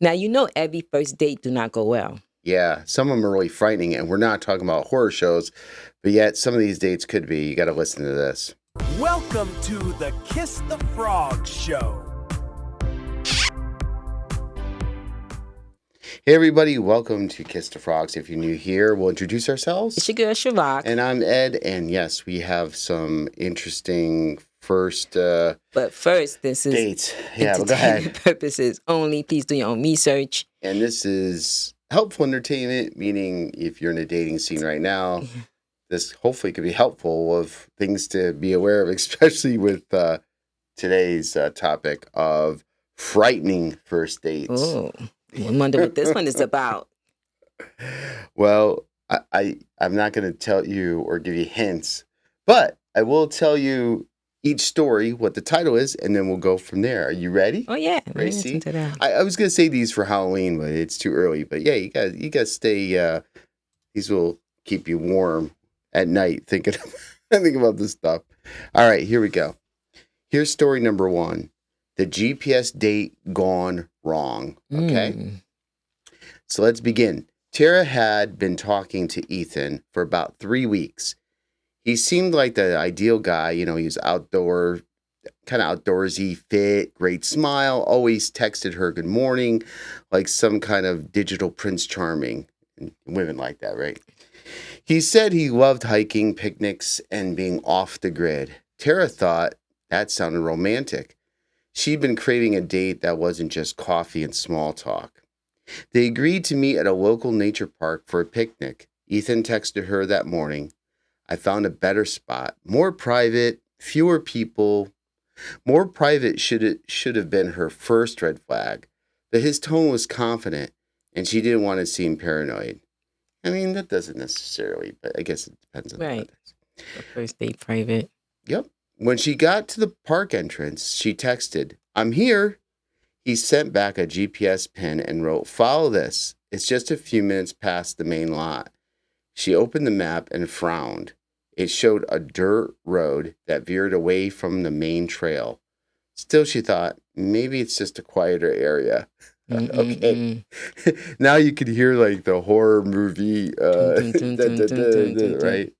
Now, you know every first date do not go well. Yeah, some of them are really frightening, and we're not talking about horror shows, but yet some of these dates could be. You got to listen to this. Welcome to the Kiss the Frog Show. Hey, everybody. Welcome to Kiss the Frogs. If you're new here, we'll introduce ourselves. It's your girl, Shavak. And I'm Ed, and yes, we have some interesting first But first, this is dates. Yeah, well, go ahead. Purposes only. Please do your own research. And this is helpful entertainment, meaning if you're in a dating scene right now, this hopefully could be helpful of things to be aware of, especially with today's topic of frightening first dates. Oh, I wonder what this one is about. Well, I'm not going to tell you or give you hints, but I will tell you each story, what the title is, and then we'll go from there. Are you ready? Oh, yeah. Racy? I was going to say these for Halloween, but it's too early. But yeah, you got to stay. These will keep you warm at night thinking about this stuff. All right, here we go. Here's story number 1. The GPS date gone wrong. Okay. So let's begin. Tara had been talking to Ethan for about 3 weeks. He seemed like the ideal guy. You know, he was kind of outdoorsy, fit, great smile, always texted her good morning, like some kind of digital Prince Charming. And women like that, right? He said he loved hiking, picnics, and being off the grid. Tara thought that sounded romantic. She'd been craving a date that wasn't just coffee and small talk. They agreed to meet at a local nature park for a picnic. Ethan texted her that morning, "I found a better spot, more private, fewer people." More private should have been her first red flag, but his tone was confident, and she didn't want to seem paranoid. I mean, that doesn't necessarily, but I guess it depends on the others. First date private. Yep. When she got to the park entrance, she texted, "I'm here." He sent back a GPS pin and wrote, "Follow this. It's just a few minutes past the main lot." She opened the map and frowned. It showed a dirt road that veered away from the main trail. Still, she thought, maybe it's just a quieter area. Okay. Now you could hear like the horror movie, right?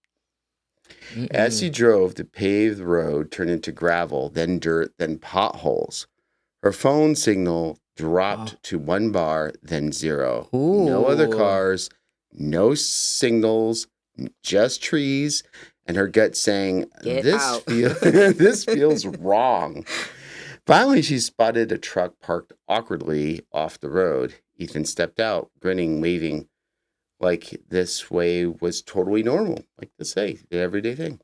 As she drove, the paved road turned into gravel, then dirt, then potholes. Her phone signal dropped to 1 bar, then 0. Ooh. No other cars, no signals, just trees, and her gut saying, this feels wrong. Finally, she spotted a truck parked awkwardly off the road. Ethan stepped out, grinning, waving, like this way was totally normal, like to say, the everyday thing.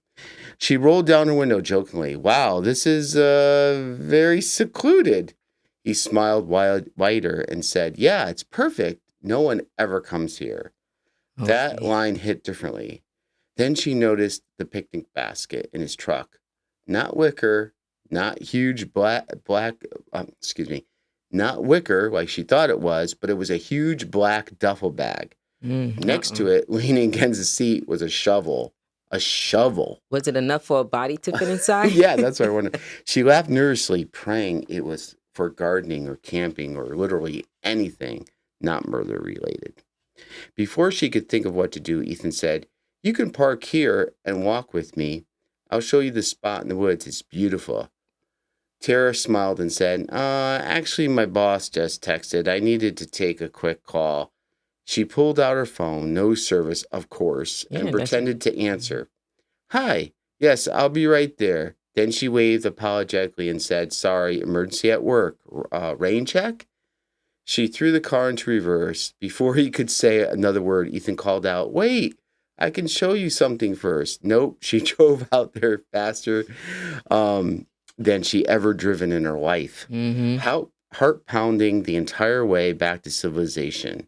She rolled down her window jokingly. "Wow, this is very secluded." He smiled wider and said, "Yeah, it's perfect. No one ever comes here." Okay. That line hit differently. Then she noticed the picnic basket in his truck. Not wicker, not huge not wicker like she thought it was, but it was a huge black duffel bag. Next to it, leaning against the seat, was a shovel. A shovel. Was it enough for a body to fit inside? Yeah, that's what I wondered. She laughed nervously, praying it was for gardening or camping or literally anything not murder related. Before she could think of what to do, Ethan said, "You can park here and walk with me. I'll show you the spot in the woods. It's beautiful." Tara smiled and said, "Actually, my boss just texted. I needed to take a quick call." She pulled out her phone, no service, of course, and pretended to answer. "Hi, yes, I'll be right there." Then she waved apologetically and said, "Sorry, emergency at work. Rain check?" She threw the car into reverse. Before he could say another word, Ethan called out, "Wait, I can show you something first." Nope, she drove out there faster than she ever driven in her life. Heart pounding the entire way back to civilization.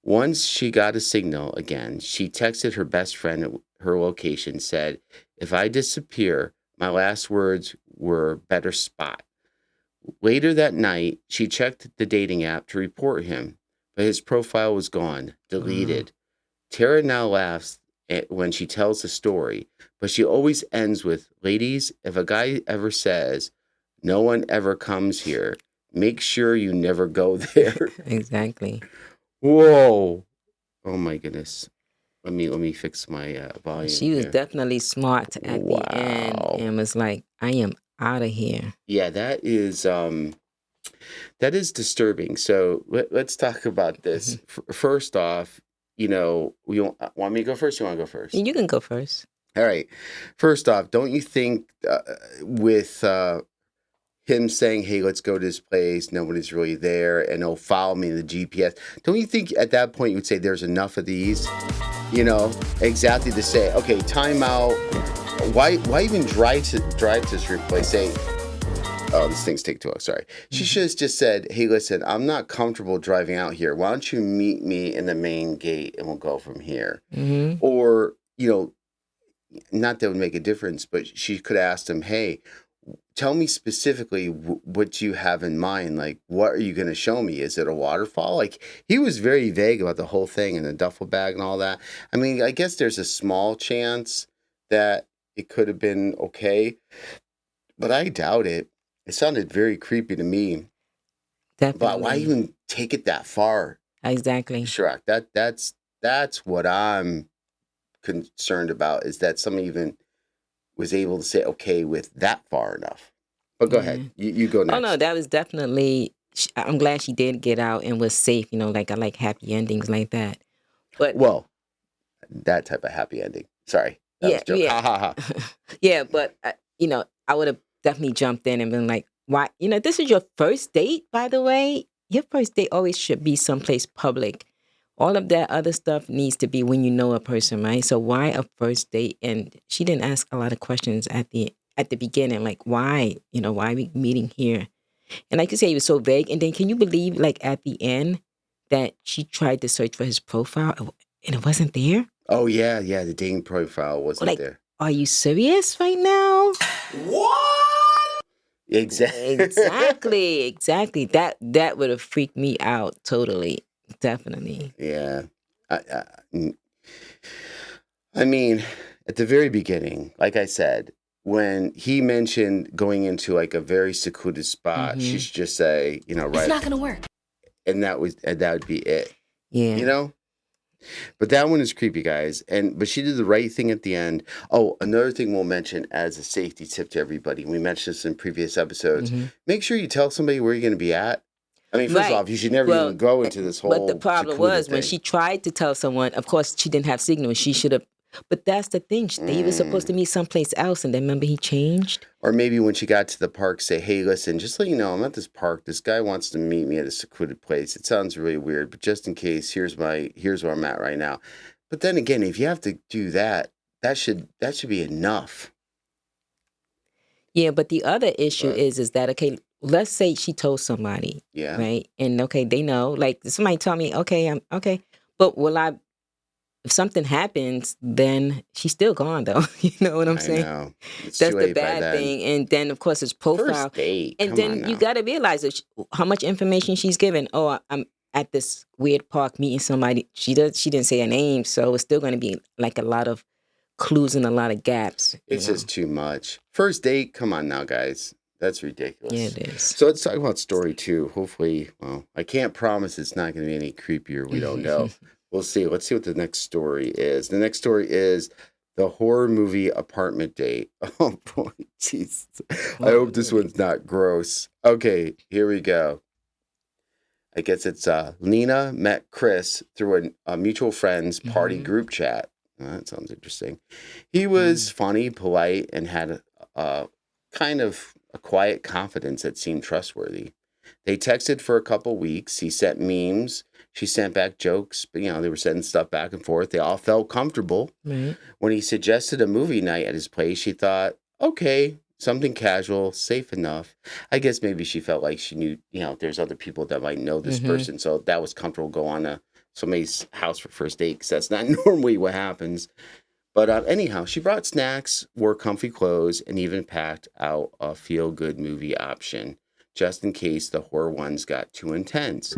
Once she got a signal again, she texted her best friend her location, said, "If I disappear, my last words were better spot." Later that night, she checked the dating app to report him, but his profile was gone, deleted. Tara now laughs when she tells the story, but she always ends with, "Ladies, if a guy ever says, 'No one ever comes here,' Make sure you never go there. Exactly. Whoa. Oh my goodness. Let me fix my volume She was here. definitely smart at the end Wow. and was like, I am out of here. Yeah, that is disturbing. So let's talk about this. First off, we want me to go first? You want to go first? You can go first. All right. First off, don't you think with him saying, "Hey, let's go to this place. Nobody's really there, and they'll follow me in the GPS." Don't you think at that point you would say, "There's enough of these"? Exactly to say, "Okay, time out." Why even drive to this place? Say, "Oh, this thing's take too long." Sorry. She should have just said, "Hey, listen, I'm not comfortable driving out here. Why don't you meet me in the main gate and we'll go from here?" Mm-hmm. Or not that would make a difference, but she could have asked him, "Hey, tell me specifically what you have in mind. Like, what are you going to show me? Is it a waterfall?" Like, he was very vague about the whole thing and the duffel bag and all that. I mean, I guess there's a small chance that it could have been okay, but I doubt it. It sounded very creepy to me. But why Definitely. even take it that far, Exactly. Shrek? That's what I'm concerned about, is that somebody even was able to say okay with that far enough. But go ahead. You go next. Oh no, that was definitely. I'm glad she did get out and was safe. Like I like happy endings like that. But Well, that type of happy ending. Sorry. That was a joke. yeah, Ha ha ha. yeah. But I would have definitely jumped in and been like, "Why? This is your first date, by the way. Your first date always should be someplace public. All of that other stuff needs to be when you know a person, right? So why a first date?" And she didn't ask a lot of questions at the beginning, like why, why are we meeting here? And like you say, he was so vague. And then can you believe, like at the end, that she tried to search for his profile and it wasn't there? Oh yeah. The dating profile wasn't Like, there. are you serious right now? Exactly. Exactly. That would have freaked me out totally. Definitely. Yeah. I mean, at the very beginning, like I said, when he mentioned going into like a very secluded spot, she should just say, right. It's not going to work. And that would be it. Yeah. But that one is creepy, guys. But she did the right thing at the end. Oh, another thing we'll mention as a safety tip to everybody. We mentioned this in previous episodes. Make sure you tell somebody where you're going to be at. I mean, first Right. off, you should never even go into this whole. But the problem secluded was when thing. she tried to tell someone, of course, she didn't have signal. She should have. But that's the thing. They were supposed to meet someplace else, and then remember he changed. Or maybe when she got to the park, say, "Hey, listen, just let you know, I'm at this park. This guy wants to meet me at a secluded place. It sounds really weird, but just in case, here's where I'm at right now." But then again, if you have to do that, that should be enough. Yeah, but the other issue is that, okay, let's say she told somebody, Yeah. right? And okay, they know, like somebody tell me, okay, I'm okay, but if something happens, then she's still gone though. You know what I'm saying? I know. It's That's too the late by bad then. thing. And then of course it's profile. First date. And Come then on you now. got to realize that how much information she's given. Oh, I'm at this weird park meeting somebody. She didn't say a name, so it's still going to be like a lot of clues and a lot of gaps. It's just too much. First date. Come on now, guys. That's ridiculous. Yeah, it is. So let's talk about story 2. Hopefully, well, I can't promise it's not going to be any creepier. We don't know. We'll see. Let's see what the next story is. The next story is the horror movie apartment date. Oh boy, jeez. I hope this one's not gross. Okay, here we go. I guess it's Lena met Chris through a mutual friend's party group chat. That sounds interesting. He was funny, polite, and had a kind of a quiet confidence that seemed trustworthy. They texted for a couple weeks. He sent memes. She sent back jokes. But, they were sending stuff back and forth. They all felt comfortable. Right. When he suggested a movie night at his place, she thought, okay, something casual, safe enough. I guess maybe she felt like she knew, there's other people that might know this person. So that was comfortable to go on to somebody's house for first date, because that's not normally what happens. But anyhow, she brought snacks, wore comfy clothes, and even packed out a feel-good movie option, just in case the horror ones got too intense.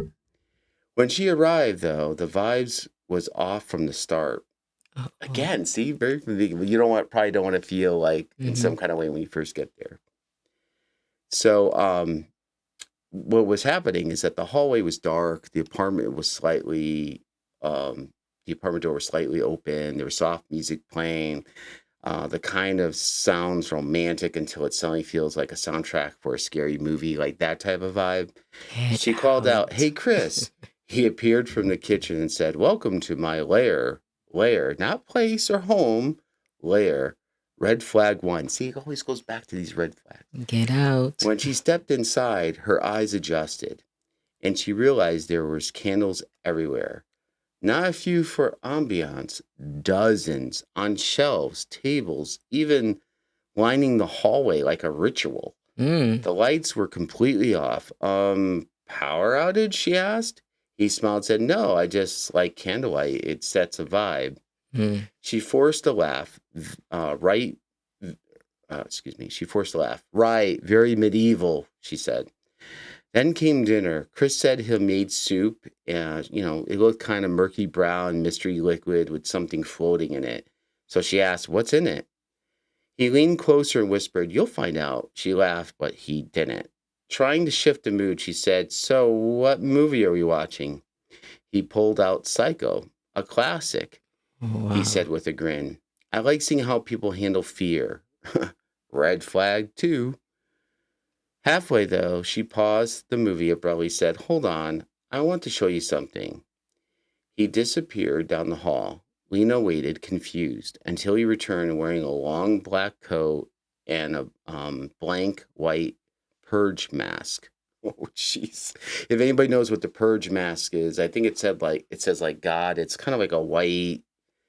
When she arrived, though, the vibes was off from the start. Again, see, very from the beginning. You probably don't want to feel like in some kind of way when you first get there. So what was happening is that the hallway was dark. The apartment was slightly, the apartment door was slightly open. There was soft music playing. The kind of sounds romantic until it suddenly feels like a soundtrack for a scary movie, like that type of vibe. Get She called out, out. "Hey, Chris." He appeared from the kitchen and said, "Welcome to my lair. Lair, not place or home. Lair. Red flag one." See, it always goes back to these red flags. Get out. When she stepped inside, her eyes adjusted, and she realized there was candles everywhere. Not a few for ambiance, dozens on shelves, tables, even lining the hallway like a ritual. Mm. The lights were completely off. Power outage? She asked. He smiled and said, "No, I just like candlelight. It sets a vibe." Mm. She forced a laugh. Right. Excuse me. She forced a laugh. "Right. Very medieval," she said. Then came dinner. Chris said he made soup. It looked kind of murky brown, mystery liquid with something floating in it. So she asked, "What's in it?" He leaned closer and whispered, "You'll find out." She laughed, but he didn't. Trying to shift the mood, she said, "So, what movie are we watching?" He pulled out Psycho, a classic, he Wow. said with a grin. "I like seeing how people handle fear." Red flag, too. Halfway, though, she paused the movie abruptly, said, "Hold on, I want to show you something." He disappeared down the hall. Lena waited, confused, until he returned wearing a long black coat and a blank white purge mask. Oh, jeez. If anybody knows what the purge mask is, I think it says like God. It's kind of like a white.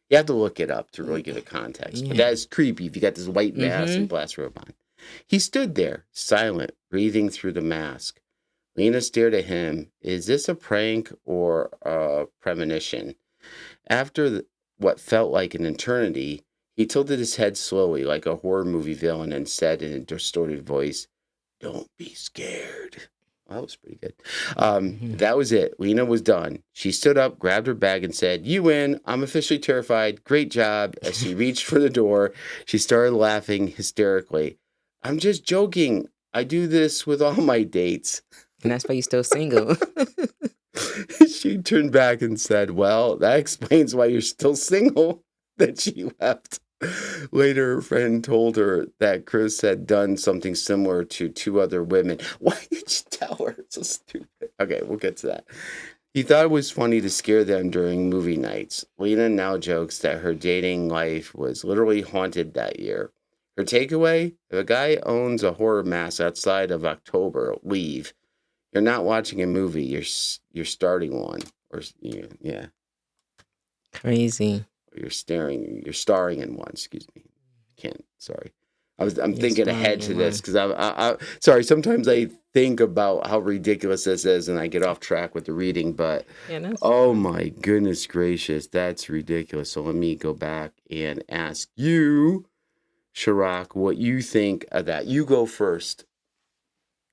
You have to look it up to really get a context. But Yeah. that is creepy if you got this white mask Mm-hmm. and glass robe on. He stood there, silent, breathing through the mask. Lena stared at him. Is this a prank or a premonition? After what felt like an eternity, he tilted his head slowly, like a horror movie villain, and said in a distorted voice, "Don't be scared." Well, that was pretty good. Mm-hmm. That was it. Lena was done. She stood up, grabbed her bag, and said, "You win. I'm officially terrified. Great job." As she reached for the door, she started laughing hysterically. "I'm just joking. I do this with all my dates." And that's why you're still single. She turned back and said, "Well, that explains why you're still single." Then she left. Later, her friend told her that Chris had done something similar to two other women. Why did you tell her? It's so stupid. Okay, we'll get to that. He thought it was funny to scare them during movie nights. Lena now jokes that her dating life was literally haunted that year. Her takeaway: if a guy owns a horror mask outside of October, leave. You're not watching a movie. You're starting one, or yeah, Crazy. or you're starring in one. Excuse me. Can't. Sorry. I'm You're thinking starring ahead to in this one. because I sorry. Sometimes I think about how ridiculous this is, and I get off track with the reading. But Yeah, that's oh my goodness gracious, that's ridiculous. So let me go back and ask you, Sharak, what you think of that. You go first.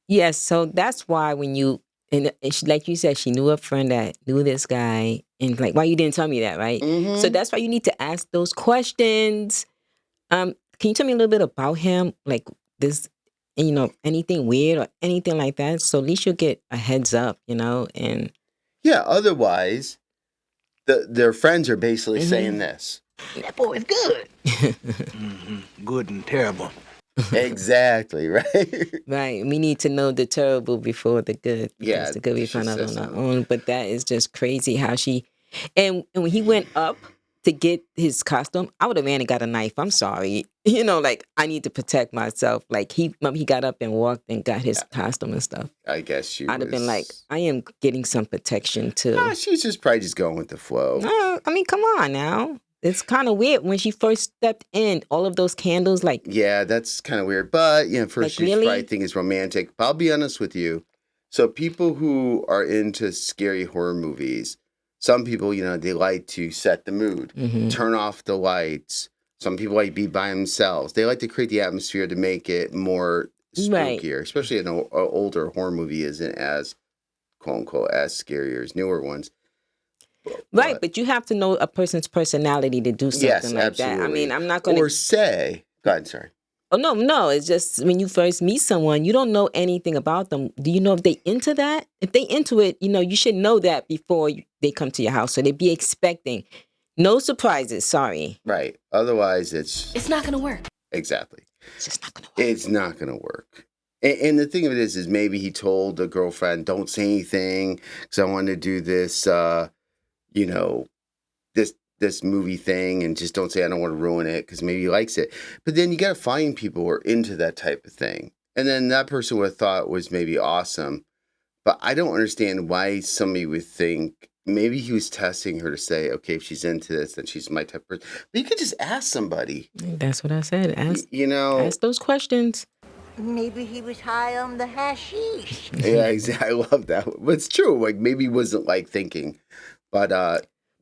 yes. So that's why when you and she, like you said, she knew a friend that knew this guy, and like, why you didn't tell me that, right? So Mm-hmm. that's why you need to ask those questions. Can you tell me a little bit about him, like this, anything weird or anything like that? So at least you'll get a heads up, and Yeah. Otherwise, their friends are basically saying this. That boy is good. Mm-hmm. Good and terrible. Exactly, right? right. We need to know the terrible before the good, because Yeah, the good we she find out says on our so. own. But that is just crazy how she, and when he went up to get his costume, I would have ran and got a knife. I'm sorry, like I need to protect myself. Like he got up and walked and got his costume and stuff. I guess she I'd have been like, was. I am getting some protection too. She's just probably just going with the flow. No, I mean, come on now. It's kind of weird when she first stepped in. All of those candles, like Yeah, that's kind of weird. But first she's probably really. think it's romantic. But I'll be honest with you. So people who are into scary horror movies, some people, they like to set the mood, Mm-hmm. turn off the lights. Some people like to be by themselves. They like to create the atmosphere to make it more Right. spookier, especially an older horror movie isn't as quote unquote as scary as newer ones. Right, but you have to know a person's personality to do something Yes, like that. I absolutely. mean, I'm not going Or to. say, go ahead, sorry. Oh, no. It's just when you first meet someone, you don't know anything about them. Do you know if they into that? If they into it, you should know that before they come to your house. So they be expecting. No surprises. Sorry. Right. Otherwise, it's not gonna work. exactly. It's just not going to work. It's not going to work. And the thing of it is maybe he told the girlfriend, don't say anything because I want to do this, this movie thing, and just don't say I don't want to ruin it because maybe he likes it. But then you got to find people who are into that type of thing. And then that person would have thought was maybe awesome. But I don't understand why somebody would think maybe he was testing her to say, okay, if she's into this, then she's my type of person. But you could just ask somebody. That's what I said. Ask those questions. Maybe he was high on the hashish. Yeah, exactly. I love that. But it's true. Like maybe he wasn't like thinking. But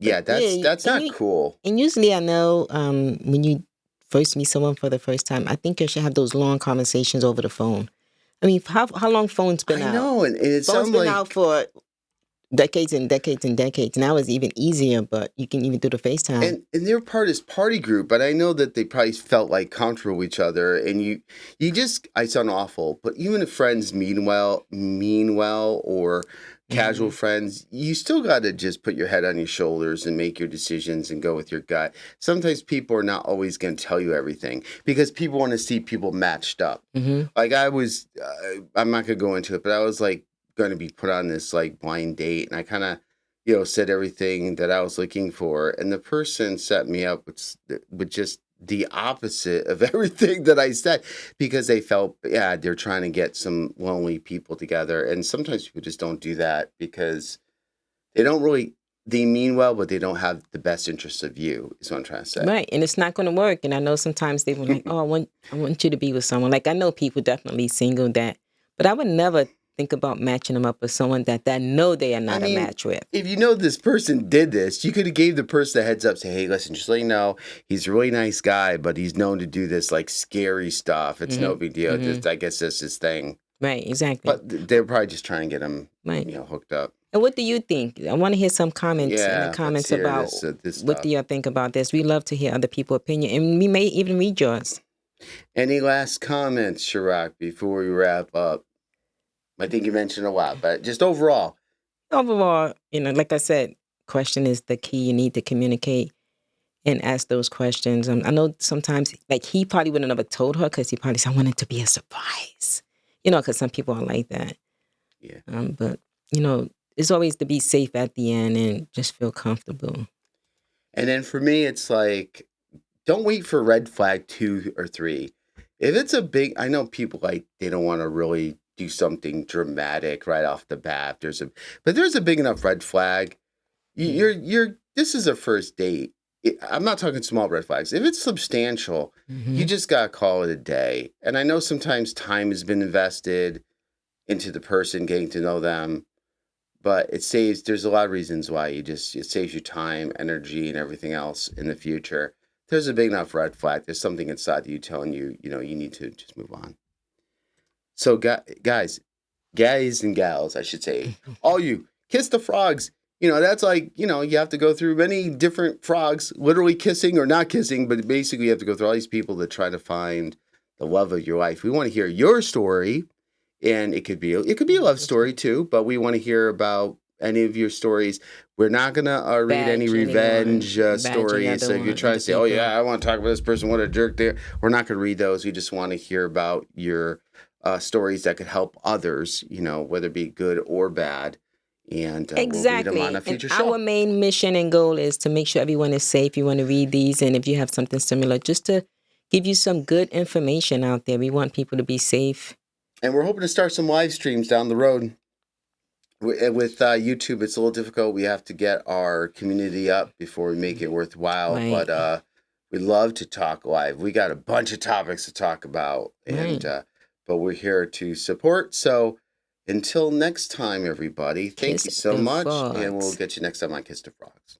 that's not cool. And usually I know when you first meet someone for the first time, I think you should have those long conversations over the phone. I mean, how long phones been out? I know, and it phones sounds been like out for decades and decades and decades. Now it's even easier, but you can even do the FaceTime. And they're part of this party group, but I know that they probably felt like comfortable with each other. And you just, I sound awful, but even if friends mean well, or casual friends, you still got to just put your head on your shoulders and make your decisions and go with your gut. Sometimes people are not always going to tell you everything because people want to see people matched up. Like I was, I'm not going to go into it, but I was like going to be put on this like blind date, and I kind of, said everything that I was looking for, and the person set me up with just the opposite of everything that I said because they felt, they're trying to get some lonely people together. And sometimes people just don't do that because they mean well, but they don't have the best interests of you, is what I'm trying to say. Right. And it's not going to work. And I know sometimes they were like, oh, I want you to be with someone. Like I know people definitely single but I would never think about matching them up with someone that know they are not a match with. If you know this person did this, you could have gave the person a heads up, say, hey, listen, just let you know, he's a really nice guy, but he's known to do this like scary stuff. It's no big deal. Just, I guess that's his thing. Right, exactly. But they're probably just trying to get him, hooked up. And what do you think? I want to hear some comments in the comments about this what do you think about this. We love to hear other people's opinion, and we may even read yours. Any last comments, Chirac, before we wrap up? I think you mentioned a lot, but just overall. Overall, like I said, question is the key. You need to communicate and ask those questions. I know sometimes, like he probably would have never told her because he probably said, I want it to be a surprise. Because some people are like that. Yeah. But, it's always to be safe at the end and just feel comfortable. And then for me, it's like, don't wait for red flag 2 or 3. If it's a big, I know people they don't want to really do something dramatic right off the bat. But there's a big enough red flag. This is a first date. I'm not talking small red flags. If it's substantial, you just got to call it a day. And I know sometimes time has been invested into the person, getting to know them, but there's a lot of reasons why it saves you time, energy, and everything else in the future. There's a big enough red flag. There's something inside you telling you, you need to just move on. So guys and gals, I should say, all you, kiss the frogs. That's like, you have to go through many different frogs, literally kissing or not kissing, but basically you have to go through all these people to try to find the love of your life. We want to hear your story, and it could be a love story too, but we want to hear about any of your stories. We're not going to read any revenge stories. So if you're trying to say, I want to talk about this person, what a jerk there, we're not going to read those. We just want to hear about your stories that could help others, whether it be good or bad. And exactly. we'll read them on a future show. Our main mission and goal is to make sure everyone is safe. You want to read these, and if you have something similar, just to give you some good information out there. We want people to be safe. And we're hoping to start some live streams down the road. With YouTube, it's a little difficult. We have to get our community up before we make it worthwhile. Right. But we love to talk live. We got a bunch of topics to talk about, and but we're here to support. So until next time, everybody, thank you so much, and we'll get you next time on Kiss the Frogs.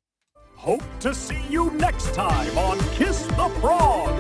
Hope to see you next time on Kiss the Frogs.